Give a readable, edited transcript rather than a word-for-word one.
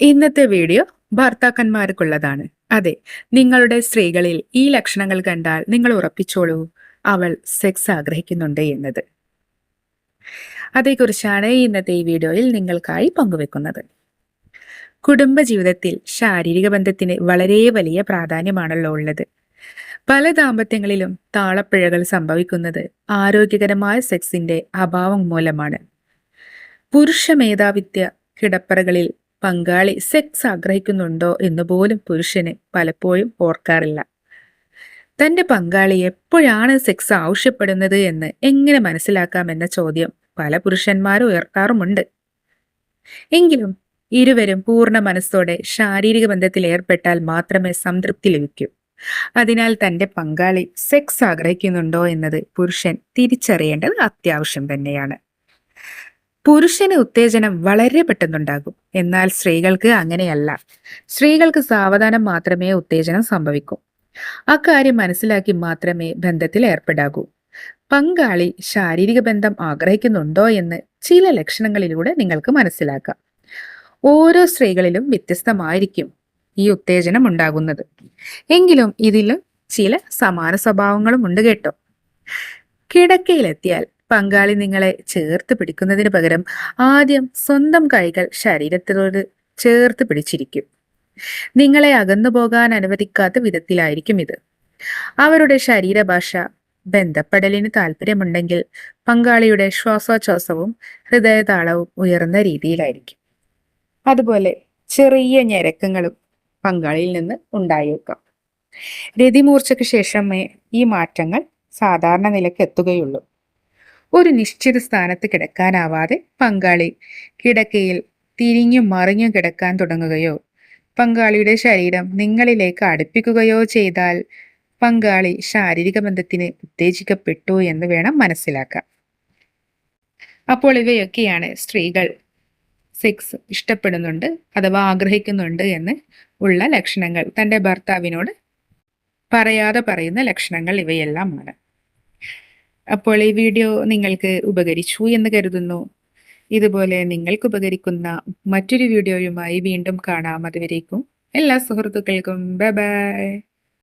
ഇന്നത്തെ വീഡിയോ ഭർത്താക്കന്മാർക്കുള്ളതാണ്. അതെ, നിങ്ങളുടെ സ്ത്രീകളിൽ ഈ ലക്ഷണങ്ങൾ കണ്ടാൽ നിങ്ങൾ ഉറപ്പിച്ചോളൂ, അവൾ സെക്സ് ആഗ്രഹിക്കുന്നുണ്ട് എന്നത്. അതേക്കുറിച്ചാണ് ഇന്നത്തെ ഈ വീഡിയോയിൽ നിങ്ങൾക്കായി പങ്കുവെക്കുന്നത്. കുടുംബജീവിതത്തിൽ ശാരീരിക ബന്ധത്തിന് വളരെ വലിയ പ്രാധാന്യമാണല്ലോ ഉള്ളത്. പല ദാമ്പത്യങ്ങളിലും താളപ്പിഴകൾ സംഭവിക്കുന്നത് ആരോഗ്യകരമായ സെക്സിന്റെ അഭാവം മൂലമാണ്. പുരുഷ മേധാവിത്യ കിടപ്പറകളിൽ പങ്കാളി സെക്സ് ആഗ്രഹിക്കുന്നുണ്ടോ എന്ന് പോലും പുരുഷന് പലപ്പോഴും ഓർക്കാറില്ല. തന്റെ പങ്കാളി എപ്പോഴാണ് സെക്സ് ആവശ്യപ്പെടുന്നത് എന്ന് എങ്ങനെ മനസ്സിലാക്കാമെന്ന ചോദ്യം പല പുരുഷന്മാരും ഉയർത്താറുമുണ്ട്. എങ്കിലും ഇരുവരും പൂർണ്ണ മനസ്സോടെ ശാരീരിക ബന്ധത്തിൽ ഏർപ്പെട്ടാൽ മാത്രമേ സംതൃപ്തി ലഭിക്കൂ. അതിനാൽ തന്റെ പങ്കാളി സെക്സ് ആഗ്രഹിക്കുന്നുണ്ടോ എന്നത് പുരുഷൻ തിരിച്ചറിയേണ്ടത് അത്യാവശ്യം തന്നെയാണ്. പുരുഷന് ഉത്തേജനം വളരെ പെട്ടെന്നുണ്ടാകും, എന്നാൽ സ്ത്രീകൾക്ക് അങ്ങനെയല്ല. സ്ത്രീകൾക്ക് സാവധാനം മാത്രമേ ഉത്തേജനം സംഭവിക്കൂ. അക്കാര്യം മനസ്സിലാക്കി മാത്രമേ ബന്ധത്തിൽ ഏർപ്പെടാകൂ. പങ്കാളി ശാരീരിക ബന്ധം ആഗ്രഹിക്കുന്നുണ്ടോ എന്ന് ചില ലക്ഷണങ്ങളിലൂടെ നിങ്ങൾക്ക് മനസ്സിലാക്കാം. ഓരോ സ്ത്രീകളിലും വ്യത്യസ്തമായിരിക്കും ഈ ഉത്തേജനം ഉണ്ടാകുന്നത്. എങ്കിലും ഇതിൽ ചില സമാന സ്വഭാവങ്ങളും ഉണ്ട് കേട്ടോ. കിടക്കയിലെത്തിയാൽ പങ്കാളി നിങ്ങളെ ചേർത്ത് പിടിക്കുന്നതിന് പകരം ആദ്യം സ്വന്തം കൈകൾ ശരീരത്തോട് ചേർത്ത് പിടിച്ചിരിക്കും. നിങ്ങളെ അകന്നു പോകാൻ അനുവദിക്കാത്ത വിധത്തിലായിരിക്കും ഇത്. അവരുടെ ശരീരഭാഷ ബന്ധപ്പെടലിന് താല്പര്യമുണ്ടെങ്കിൽ പങ്കാളിയുടെ ശ്വാസോച്ഛ്വാസവും ഹൃദയതാളവും ഉയർന്ന രീതിയിലായിരിക്കും. അതുപോലെ ചെറിയ ഞരക്കങ്ങളും പങ്കാളിയിൽ നിന്ന് ഉണ്ടായേക്കാം. രതിമൂർച്ചയ്ക്ക് ശേഷമേ ഈ മാറ്റങ്ങൾ സാധാരണ നിലയ്ക്ക് എത്തുകയുള്ളൂ. ഒരു നിശ്ചിത സ്ഥാനത്ത് കിടക്കാനാവാതെ പങ്കാളി കിടക്കയിൽ തിരിഞ്ഞും മറിഞ്ഞും കിടക്കാൻ തുടങ്ങുകയോ പങ്കാളിയുടെ ശരീരം നിങ്ങളിലേക്ക് അടുപ്പിക്കുകയോ ചെയ്താൽ പങ്കാളി ശാരീരിക ബന്ധത്തിന് ഉത്തേജിക്കപ്പെട്ടു എന്ന് വേണം മനസ്സിലാക്കാൻ. അപ്പോൾ ഇവയൊക്കെയാണ് സ്ത്രീകൾ സെക്സ് ഇഷ്ടപ്പെടുന്നുണ്ട് അഥവാ ആഗ്രഹിക്കുന്നുണ്ട് എന്ന് ഉള്ള ലക്ഷണങ്ങൾ. തൻ്റെ ഭർത്താവിനോട് പറയാതെ പറയുന്ന ലക്ഷണങ്ങൾ ഇവയെല്ലാമാണ്. അപ്പോൾ ഈ വീഡിയോ നിങ്ങൾക്ക് ഉപകരിച്ചു എന്ന് കരുതുന്നു. ഇതുപോലെ നിങ്ങൾക്ക് ഉപകരിക്കുന്ന മറ്റൊരു വീഡിയോയുമായി വീണ്ടും കാണാം. അതുവരേക്കും എല്ലാ സുഹൃത്തുക്കൾക്കും ബൈ ബൈ.